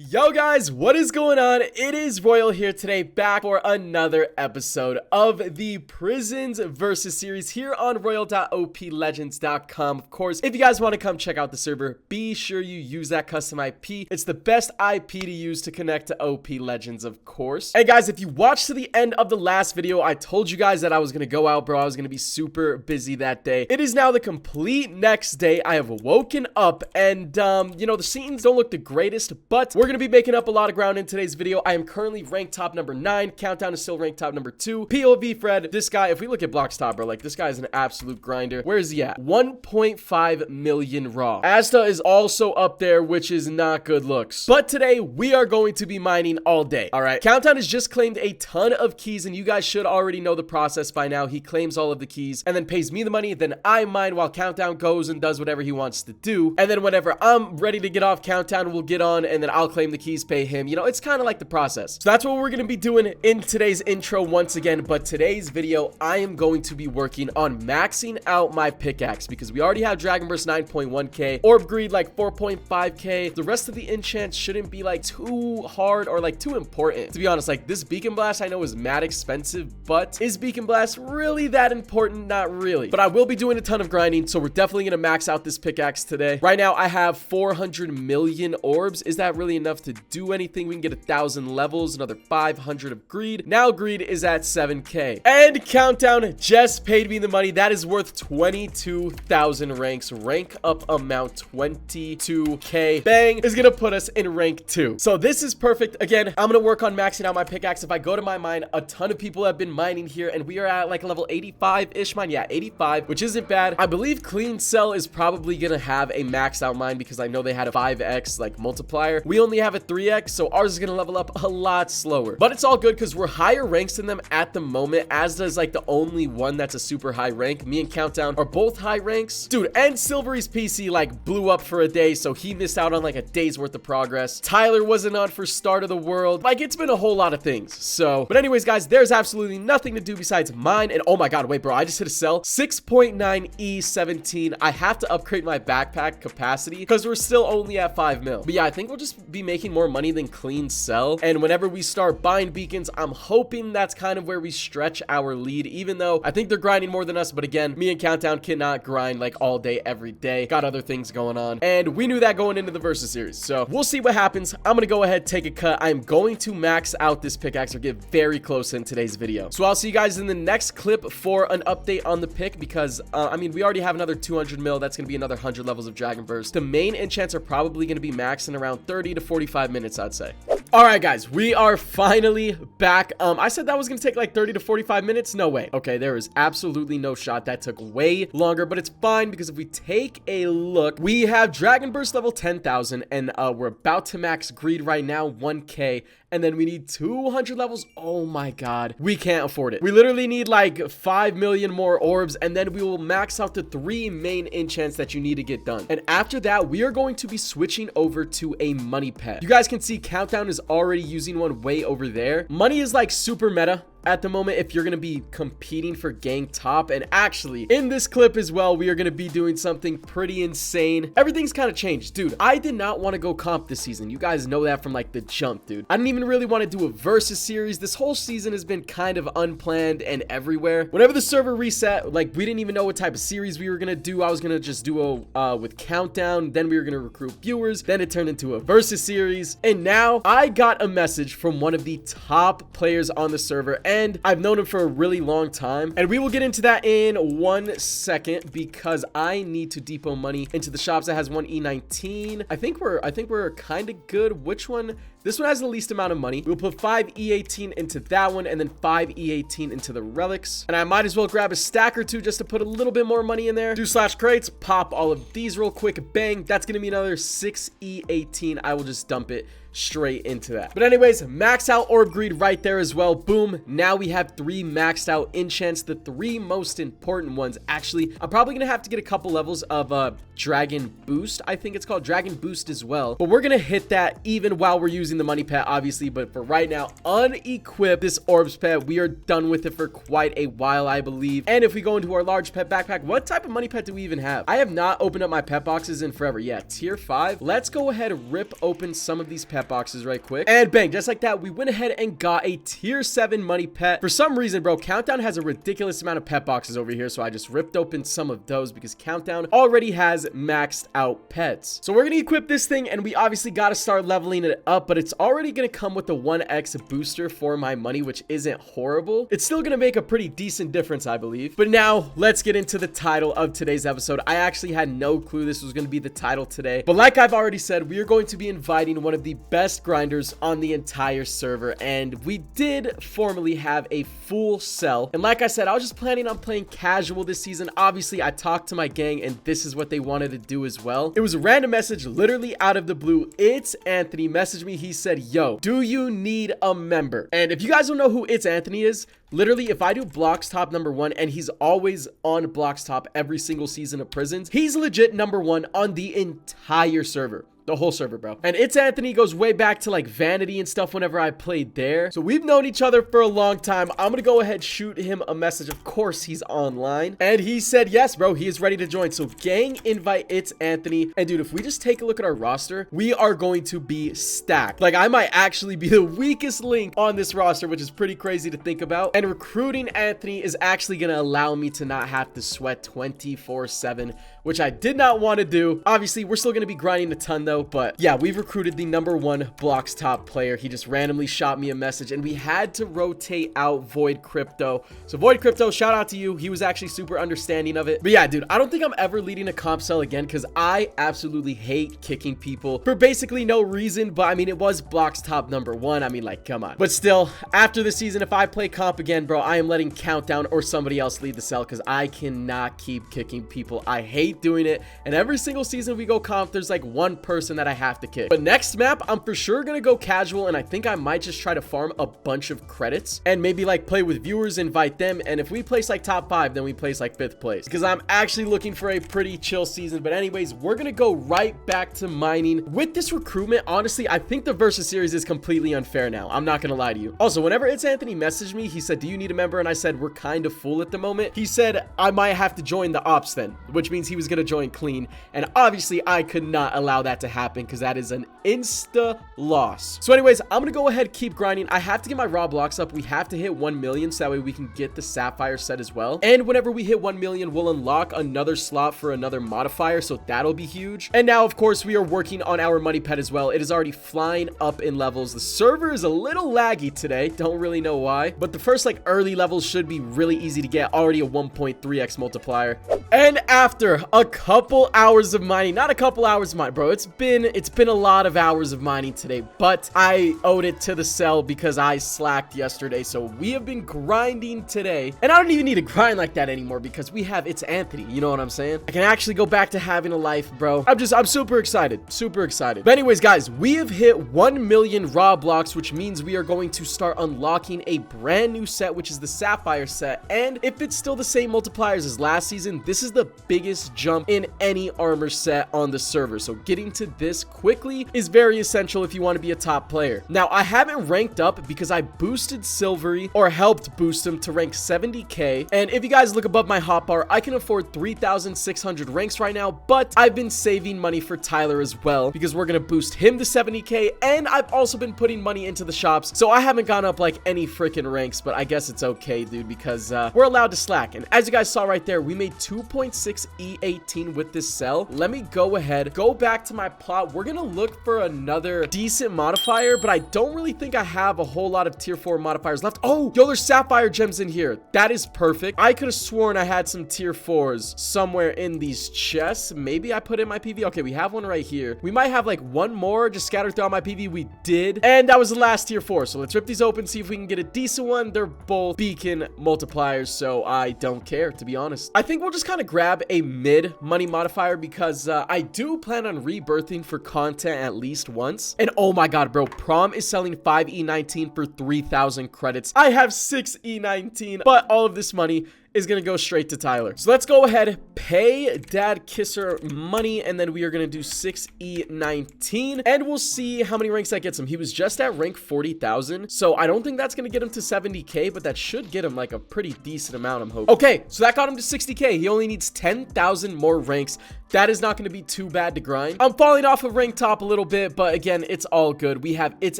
Yo guys, what is going on? It is Royal here today, back for another episode of the Prisons Versus series here on royal.oplegends.com. Of course, if you guys want to come check out the server, be sure you use that custom IP. It's the best IP to use to connect to OP Legends, of course. And guys, if you watched to the end of the last video, I told you guys that I was going to go out, bro. I was going to be super busy that day. It is now the complete next day. I have woken up and, you know, the scenes don't look the greatest, but we're gonna be making up a lot of ground in today's video. I am currently ranked top number 9. Countdown is still ranked top number 2. POV Fred, this guy, if we look at Block's top, bro, like this guy is an absolute grinder. Where is he at? 1.5 million raw. Asta is also up there, which is not good looks. But today we are going to be mining all day. All right. Countdown has just claimed a ton of keys, and you guys should already know the process by now. He claims all of the keys and then pays me the money. Then I mine while Countdown goes and does whatever he wants to do. And then whenever I'm ready to get off, Countdown will get on, and then I'll claim the keys, pay him. You know, it's kind of like the process. So that's what we're going to be doing in today's intro once again. But today's video, I am going to be working on maxing out my pickaxe because we already have Dragon Burst 9.1k, Orb Greed like 4.5k. The rest of the enchants shouldn't be like too hard or like too important. To be honest, like this Beacon Blast I know is mad expensive, but is Beacon Blast really that important? Not really. But I will be doing a ton of grinding, so we're definitely going to max out this pickaxe today. Right now, I have 400 million orbs. Is that really enough to do anything? We can get 1,000 levels, another 500 of greed. Now greed is at 7k. And Countdown just paid me the money. That is worth 22,000 ranks. Rank up amount 22k. Bang is gonna put us in rank 2. So this is perfect. Again, I'm gonna work on maxing out my pickaxe. If I go to my mine, a ton of people have been mining here, and we are at like level 85-ish mine. Yeah, 85, which isn't bad. I believe Clean Cell is probably gonna have a maxed out mine because I know they had a 5x like multiplier. We only have a 3x, so ours is gonna level up a lot slower. But it's all good because we're higher ranks than them at the moment. Asda is like the only one that's a super high rank. Me and Countdown are both high ranks. Dude, and Silvery's PC like blew up for a day, so he missed out on like a day's worth of progress. Tyler wasn't on for Start of the World. Like, it's been a whole lot of things. So, but anyways, guys, there's absolutely nothing to do besides mine. And oh my god, wait, bro, I just hit a cell. 6.9 E17. I have to upgrade my backpack capacity because we're still only at 5 mil. But yeah, I think we'll just be making more money than Clean Cell. And whenever we start buying beacons, I'm hoping that's kind of where we stretch our lead, even though I think they're grinding more than us. But again, me and Countdown cannot grind like all day, every day. Got other things going on. And we knew that going into the Versus series. So we'll see what happens. I'm going to go ahead, take a cut. I'm going to max out this pickaxe or get very close in today's video. So I'll see you guys in the next clip for an update on the pick because, I mean, we already have another 200 mil. That's going to be another 100 levels of Dragon Burst. The main enchants are probably going to be maxed in around 30 to 45 minutes, I'd say. All right, guys, we are finally back. I said that was going to take like 30 to 45 minutes. No way. Okay, there is absolutely no shot. That took way longer, but it's fine because if we take a look, we have Dragon Burst level 10,000 and we're about to max greed right now, 1k. And then we need 200 levels. Oh my god. We can't afford it. We literally need like 5 million more orbs, and then we will max out the 3 main enchants that you need to get done. And after that, we are going to be switching over to a money pet. You guys can see Countdown is already using one way over there. Money is like super meta at the moment if you're going to be competing for gang top. And actually in this clip as well, we are going to be doing something pretty insane. Everything's kind of changed. Dude, I did not want to go comp this season. You guys know that from like the jump, dude. I didn't even really want to do a versus series. This whole season has been kind of unplanned and everywhere. Whenever the server reset, like we didn't even know what type of series we were going to do. I was going to just do a with Countdown, then we were going to recruit viewers, then it turned into a versus series, and now I got a message from one of the top players on the server, and I've known him for a really long time, and we will get into that in 1 second because I need to depot money into the shops that has one E19. I think we're kind of good. Which one? This one has the least amount of money. We'll put 5 E18 into that one and then 5 E18 into the relics. And I might as well grab a stack or two just to put a little bit more money in there. Do slash crates, pop all of these real quick. Bang. That's going to be another 6 E18. I will just dump it straight into that. But anyways, max out orb greed right there as well. Boom. now we have 3 maxed out enchants, the 3 most important ones. Actually, I'm probably gonna have to get a couple levels of Dragon Boost. I think it's called Dragon Boost as well, but we're gonna hit that even while we're using the money pet, obviously. But for right now, unequip this orbs pet. We are done with it for quite a while, I believe. And if we go into our large pet backpack, what type of money pet do we even have? I have not opened up my pet boxes in forever. Yeah, tier 5. Let's go ahead and rip open some of these pet boxes right quick, and bang, just like that, we went ahead and got a tier 7 money pet. For some reason, bro, Countdown has a ridiculous amount of pet boxes over here, so I just ripped open some of those because Countdown already has maxed out pets. So we're gonna equip this thing, and we obviously got to start leveling it up, but it's already gonna come with the 1x booster for my money, which isn't horrible. It's still gonna make a pretty decent difference, I believe. But now let's get into the title of today's episode. I actually had no clue this was gonna be the title today, but like I've already said, we are going to be inviting one of the best grinders on the entire server, and we did formally have a full cell. And like I said, I was just planning on playing casual this season. Obviously, I talked to my gang, and this is what they wanted to do as well. It was a random message literally out of the blue. It's Anthony messaged me. He said, yo, do you need a member? And if you guys don't know who It's Anthony is, literally, if I do Blocks Top #1, and he's always on Blocks Top every single season of Prisons, he's legit #1 on the entire server. The whole server, bro. And It's Anthony goes way back to like Vanity and stuff whenever I played there. So we've known each other for a long time. I'm gonna go ahead, shoot him a message. Of course, he's online. And he said, yes, bro, he is ready to join. So gang invite It's Anthony. And dude, if we just take a look at our roster, we are going to be stacked. Like, I might actually be the weakest link on this roster, which is pretty crazy to think about. And recruiting Anthony is actually gonna allow me to not have to sweat 24/7, which I did not want to do. Obviously, we're still gonna be grinding a ton though. But yeah, we've recruited the #1 Blocks Top player. He just randomly shot me a message, and we had to rotate out Void Crypto. So Void Crypto, shout out to you. He was actually super understanding of it. But yeah, dude, I don't think I'm ever leading a comp cell again because I absolutely hate kicking people for basically no reason. But I mean, it was Blocks Top #1. I mean, like, come on. But still, after the season, if I play comp again, bro, I am letting Countdown or somebody else lead the cell because I cannot keep kicking people. I hate doing it. And every single season we go comp, there's like one person that I have to kick. But next map, I'm for sure gonna go casual, and I think I might just try to farm a bunch of credits and maybe like play with viewers, invite them, and if we place like top 5, then we place like 5th place because I'm actually looking for a pretty chill season. But anyways, we're gonna go right back to mining. With this recruitment, honestly, I think the versus series is completely unfair now. I'm not gonna lie to you. Also, whenever It's Anthony messaged me, he said, do you need a member? And I said, we're kind of full at the moment. He said I might have to join the ops then, which means he was gonna join clean, and obviously I could not allow that to happen because that is an insta loss. So anyways, I'm gonna go ahead, keep grinding. I have to get my raw blocks up. We have to hit 1 million so that way we can get the sapphire set as well. And whenever we hit 1 million, we'll unlock another slot for another modifier, so that'll be huge. And now, of course, we are working on our money pet as well. It is already flying up in levels. The server is a little laggy today. Don't really know why, but the first like early levels should be really easy to get. Already a 1.3x multiplier. And after a couple hours of mining, not a couple hours of mining, bro, it's been a lot of hours of mining today, but I owed it to the cell because I slacked yesterday. So we have been grinding today, and I don't even need to grind like that anymore because we have It's Anthony. You know what I'm saying? I can actually go back to having a life, bro. I'm super excited, super excited. But anyways, guys, we have hit 1 million raw blocks, which means we are going to start unlocking a brand new set, which is the sapphire set. And if it's still the same multipliers as last season, this is the biggest jump in any armor set on the server. So getting to this quickly is very essential if you want to be a top player. Now, I haven't ranked up because I boosted Silvery, or helped boost him to rank 70k. And if you guys look above my hotbar, I can afford 3,600 ranks right now, but I've been saving money for Tyler as well because we're going to boost him to 70k. And I've also been putting money into the shops. So I haven't gone up like any freaking ranks, but I guess it's okay, dude, because we're allowed to slack. And as you guys saw right there, we made 2.6 E18 with this cell. Let me go ahead, go back to my plot. We're gonna look for another decent modifier, but I don't really think I have a whole lot of tier 4 modifiers left. Oh, yo, there's sapphire gems in here. That is perfect. I could have sworn I had some tier 4s somewhere in these chests. Maybe I put in my PV. Okay, we have one right here. We might have like one more just scattered throughout my PV. We did, and that was the last tier 4. So let's rip these open, see if we can get a decent one. They're both beacon multipliers, so I don't care, to be honest. I think we'll just kind of grab a mid money modifier because I do plan on rebirthing rebirthing for content at least once. And oh my god, bro, Prom is selling 5 E19 for 3,000 credits. I have 6 E19, but all of this money is gonna go straight to Tyler. So let's go ahead, pay Dad Kisser money, and then we are gonna do 6E19, and we'll see how many ranks that gets him. He was just at rank 40,000, so I don't think that's gonna get him to 70k, but that should get him like a pretty decent amount, I'm hoping. Okay, so that got him to 60k. He only needs 10,000 more ranks. That is not going to be too bad to grind. I'm falling off of rank top a little bit, but again, it's all good. We have It's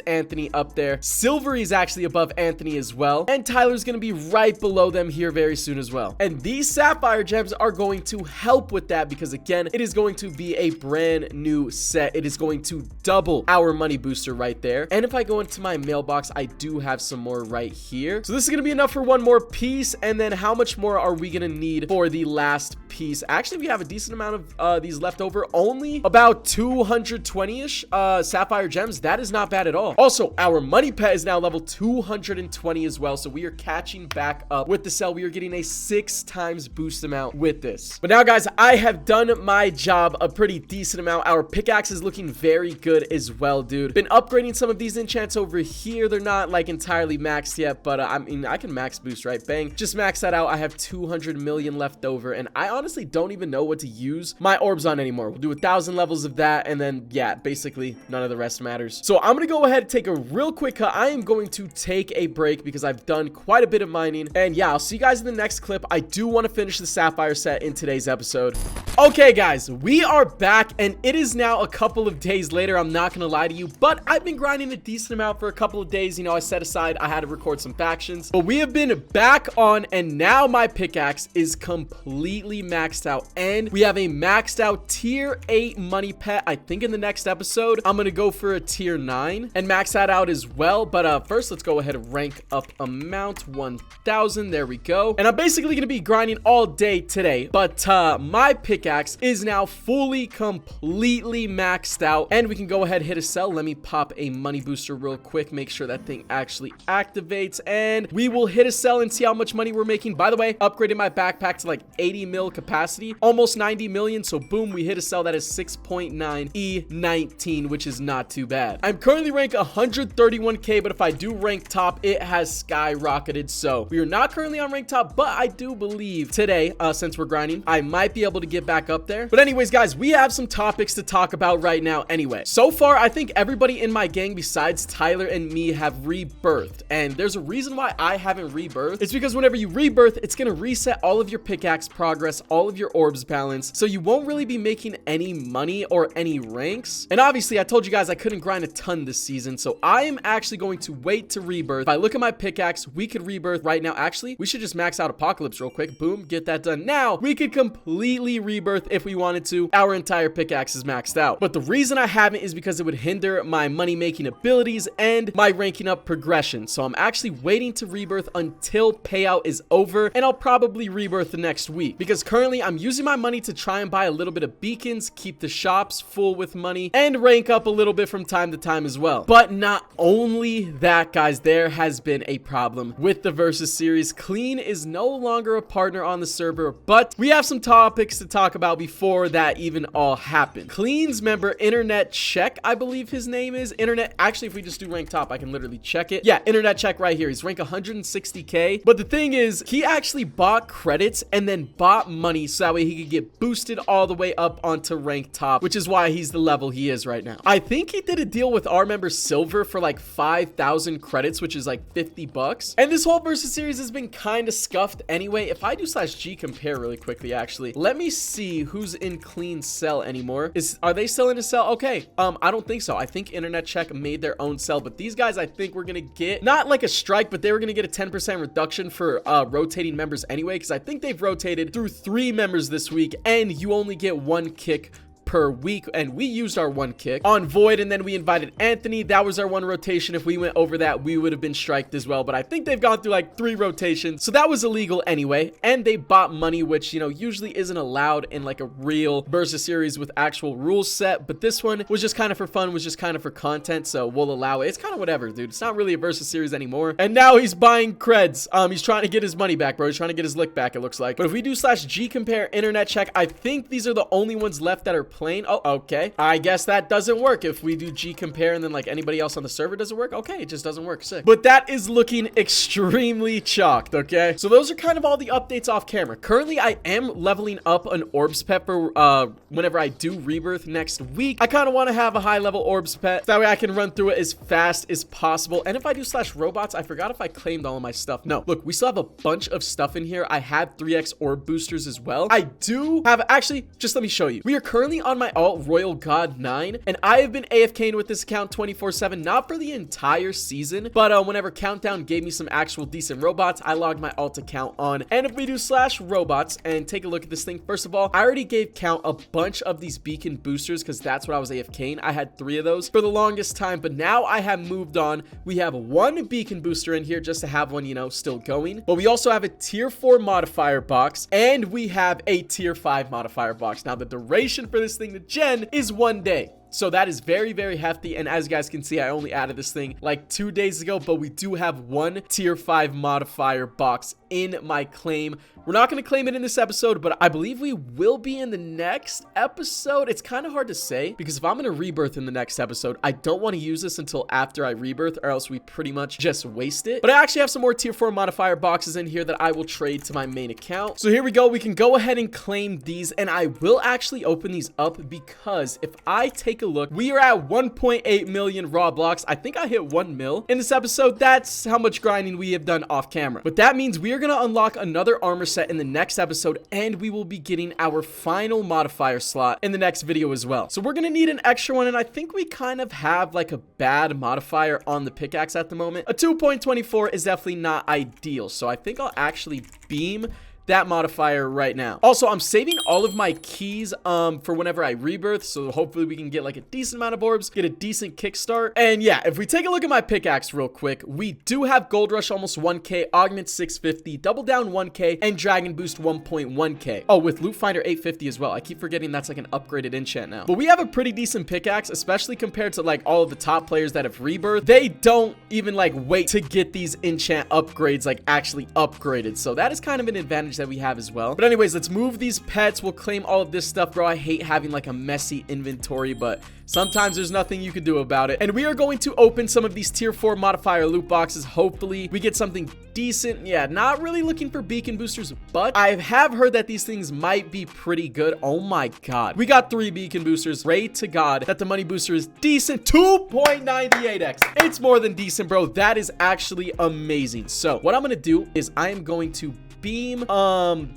Anthony up there. Silvery is actually above Anthony as well. And Tyler's going to be right below them here very soon as well. And these sapphire gems are going to help with that because again, it is going to be a brand new set. It is going to double our money booster right there. And if I go into my mailbox, I do have some more right here. So this is going to be enough for one more piece. And then how much more are we going to need for the last piece? Actually, we have a decent amount of these left over. Only about 220-ish sapphire gems. That is not bad at all. Also, our money pet is now level 220 as well, so we are catching back up with the sell. We are getting a 6 times boost amount with this. But now, guys, I have done my job a pretty decent amount. Our pickaxe is looking very good as well, dude. Been upgrading some of these enchants over here. They're not like entirely maxed yet, but I mean, I can max boost, right? Bang, just max that out. I have 200 million left over, and I honestly don't even know what to use my orbs on anymore. We'll do 1,000 levels of that, and then yeah, basically none of the rest matters. So I'm gonna go ahead and take a real quick cut. I am going to take a break because I've done quite a bit of mining, and yeah, I'll see you guys in the next clip. I do want to finish the sapphire set in today's episode. Okay, guys, we are back, and it is now a couple of days later. I'm not gonna lie to you, but I've been grinding a decent amount for a couple of days. You know, I set aside, I had to record some factions, but we have been back on, and now my pickaxe is completely maxed out, and we have a maxed out tier 8 money pet. I think in the next episode I'm gonna go for a tier 9 and max that out as well, but first let's go ahead and rank up amount 1,000. There we go. And I'm basically gonna be grinding all day today, but my pickaxe is now fully completely maxed out, and we can go ahead, hit a sell. Let me pop a money booster real quick, make sure that thing actually activates, and we will hit a sell and see how much money we're making. By the way, upgraded my backpack to like 80 mil capacity, almost 90 million, so boom, we hit a sell. That is 6.9 E19, which is not too bad. I'm currently ranked 131k, but if I do rank top, it has skyrocketed. So we are not currently on rank top, but I do believe today, since we're grinding, I might be able to get back up there. But anyways, guys, we have some topics to talk about right now anyway. So far, I think everybody in my gang besides Tyler and me have rebirthed, and there's a reason why I haven't rebirthed. It's because whenever you rebirth, it's gonna reset all of your pickaxe progress, all of your orbs balance, so you won't really be making any money or any ranks. And obviously, I told you guys I couldn't grind a ton this season, so I am actually going to wait to rebirth. If I look at my pickaxe, we could rebirth right now. Actually, we should just max out Apocalypse real quick. Boom, get that done. Now we could completely rebirth if we wanted to. Our entire pickaxe is maxed out, but the reason I haven't is because it would hinder my money making abilities and my ranking up progression. So I'm actually waiting to rebirth until payout is over, and I'll probably rebirth the next week because currently I'm using my money to try and buy a little bit of beacons, keep the shops full with money, and rank up a little bit from time to time as well. But not only that, guys, there has been a problem with the Versus series. Clean is no longer a partner on the server, but we have some topics to talk about before that even all happened. Clean's member Internet Check, I believe his name is Internet. Actually, if we just do rank top, I can literally check it. Yeah, Internet Check right here. He's rank 160k. But the thing is, he actually bought credits and then bought money so that way he could get boosted all the way up onto rank top, which is why he's the level he is right now. I think he did a deal with our member Silver for like 5,000 credits, which is like 50 bucks. And this whole Versus series has been kind of scuffed anyway. If I do /G compare really quickly, actually, let me see who's in Clean sell anymore. Are they still in a sell? Okay, I don't think so. I think Internet Check made their own sell, but these guys, I think we're gonna get not like a strike, but they were gonna get a 10% reduction for rotating members anyway, because I think they've rotated through 3 members this week, and you only get 1 kick per week, and we used our 1 kick on Void, and then we invited Anthony. That was our 1 rotation. If we went over that, we would have been striked as well, but I think they've gone through like 3 rotations, so that was illegal anyway. And they bought money, which, you know, usually isn't allowed in like a real Versus series with actual rules set, but this one was just kind of for fun, was just kind of for content, so we'll allow it. It's kind of whatever, dude. It's not really a Versus series anymore. And now he's buying creds. He's trying to get his money back, bro. He's trying to get his lick back, it looks like. But if we do /G compare Internet Check, I think these are the only ones left that are plane. Oh, okay. I guess that doesn't work. If we do G compare and then like anybody else on the server doesn't work, okay, it just doesn't work. Sick. But that is looking extremely chalked, okay? So those are kind of all the updates off camera. Currently, I am leveling up an orbs pet for whenever I do rebirth next week. I kind of want to have a high level orbs pet. That way I can run through it as fast as possible. And if I do slash robots, I forgot if I claimed all of my stuff. No, look, we still have a bunch of stuff in here. I had 3x orb boosters as well. I do have, actually, just let me show you. We are currently on my alt Royal God 9, and I have been AFKing with this account 24/7, not for the entire season, but whenever Countdown gave me some actual decent robots, I logged my alt account on. And if we do slash robots and take a look at this thing, first of all, I already gave Count a bunch of these beacon boosters because that's what I was AFKing. I had 3 of those for the longest time, but now I have moved on. We have 1 beacon booster in here just to have one, you know, still going. But we also have a tier 4 modifier box, and we have a tier 5 modifier box. Now, the duration for this thing to gen is 1 day. So that is very, very hefty. And as you guys can see, I only added this thing like 2 days ago, but we do have 1 tier 5 modifier box in my claim. We're not going to claim it in this episode, but I believe we will be in the next episode. It's kind of hard to say because if I'm going to rebirth in the next episode, I don't want to use this until after I rebirth or else we pretty much just waste it. But I actually have some more tier 4 modifier boxes in here that I will trade to my main account. So here we go. We can go ahead and claim these, and I will actually open these up because if I take a look, we are at 1.8 million raw blocks. I think I hit 1 mil in this episode. That's how much grinding we have done off camera. But that means we are going to unlock another armor set in the next episode, and we will be getting our final modifier slot in the next video as well. So we're going to need an extra one, and I think we kind of have like a bad modifier on the pickaxe at the moment. A 2.24 is definitely not ideal, so I think I'll actually beam that modifier right now. Also, I'm saving all of my keys for whenever I rebirth, so hopefully we can get like a decent amount of orbs, get a decent kickstart. And yeah, if we take a look at my pickaxe real quick, we do have Gold Rush almost 1k, Augment 650, Double Down 1k, and Dragon Boost 1.1k. Oh, with Loot Finder 850 as well. I keep forgetting that's like an upgraded enchant now. But we have a pretty decent pickaxe, especially compared to like all of the top players that have rebirth. They don't even like wait to get these enchant upgrades like actually upgraded. So that is kind of an advantage that we have as well. But anyways, let's move these pets. We'll claim all of this stuff, bro. I hate having like a messy inventory, but sometimes there's nothing you can do about it. And we are going to open some of these tier 4 modifier loot boxes. Hopefully we get something decent. Yeah, not really looking for beacon boosters, but I have heard that these things might be pretty good. Oh my god, we got 3 beacon boosters. Pray to god that the money booster is decent. 2.98x. It's more than decent, bro. That is actually amazing. So what I'm gonna do is I am going to beam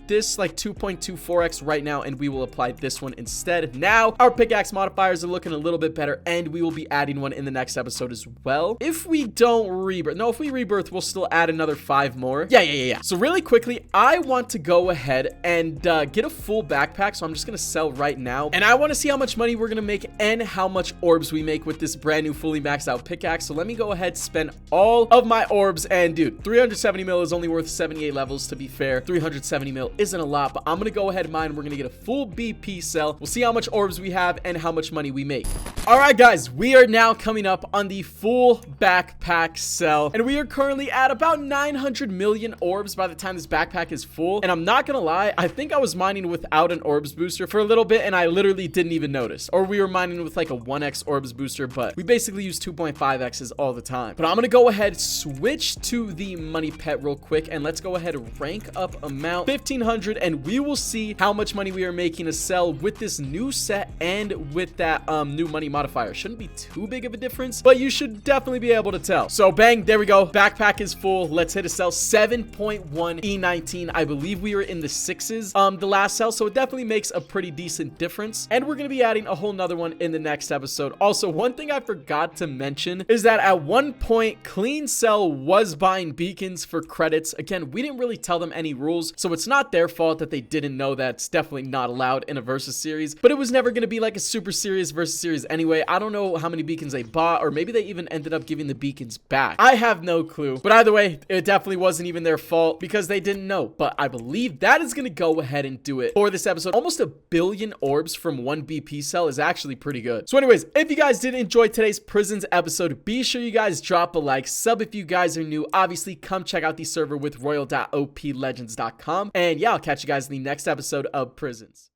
this like 2.24x right now, and we will apply this one instead. Now our pickaxe modifiers are looking a little bit better, and we will be adding one in the next episode as well. If we don't rebirth, no, if we rebirth, we'll still add another 5 more. Yeah. So really quickly, I want to go ahead and get a full backpack, so I'm just gonna sell right now, and I want to see how much money we're gonna make and how much orbs we make with this brand new fully maxed out pickaxe. So let me go ahead, spend all of my orbs, and dude, 370 mil is only worth 78 levels. To be fair, 370 mil isn't a lot, but I'm gonna go ahead and mine. We're gonna get a full BP sell. We'll see how much orbs we have and how much money we make. All right, guys, we are now coming up on the full backpack sell, and we are currently at about 900 million orbs by the time this backpack is full. And I'm not gonna lie, I think I was mining without an orbs booster for a little bit, and I literally didn't even notice. Or we were mining with like a 1x orbs booster, but we basically use 2.5x's all the time. But I'm gonna go ahead, switch to the money pet real quick, and let's go ahead and rank up amount 1500, and we will see how much money we are making a sell with this new set and with that new money modifier. Shouldn't be too big of a difference, but you should definitely be able to tell. So bang, there we go. Backpack is full. Let's hit a sell. 7.1 E19. I believe we were in the 6s the last sell, so it definitely makes a pretty decent difference. And we're gonna be adding a whole nother one in the next episode. Also, one thing I forgot to mention is that at one point Clean Cell was buying beacons for credits. Again, we didn't really tell them any rules, so it's not their fault that they didn't know that it's definitely not allowed in a versus series, but it was never going to be like a super serious versus series anyway. I don't know how many beacons they bought, or maybe they even ended up giving the beacons back. I have no clue, but either way, it definitely wasn't even their fault because they didn't know. But I believe that is going to go ahead and do it for this episode. Almost 1 billion orbs from 1 BP cell is actually pretty good. So anyways, if you guys did enjoy today's prisons episode, be sure you guys drop a like, sub if you guys are new. Obviously, come check out the server with royal.oplegends.com. And yeah, I'll catch you guys in the next episode of Prisons.